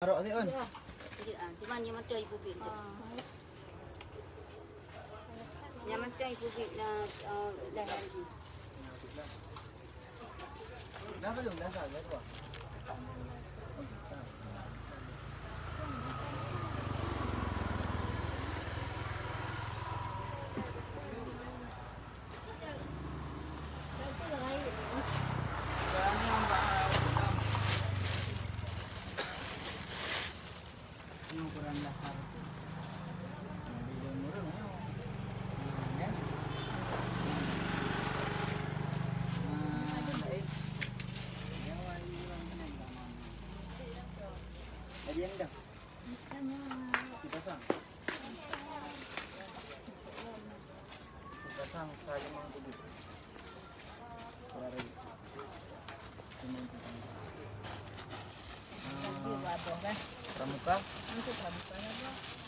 Taruh ni on. Jadi cuma nyaman try bubit. Nyaman try bubit na dahil lagi. Dah belum dah salah tu. Yung kurang lahar. Nabili murah na yun. Yan. Ada yang dah. Kita pasang. Kita pasang saja mang tubuh. Lari. Pramuka. Untuk pramuka ya, Bro.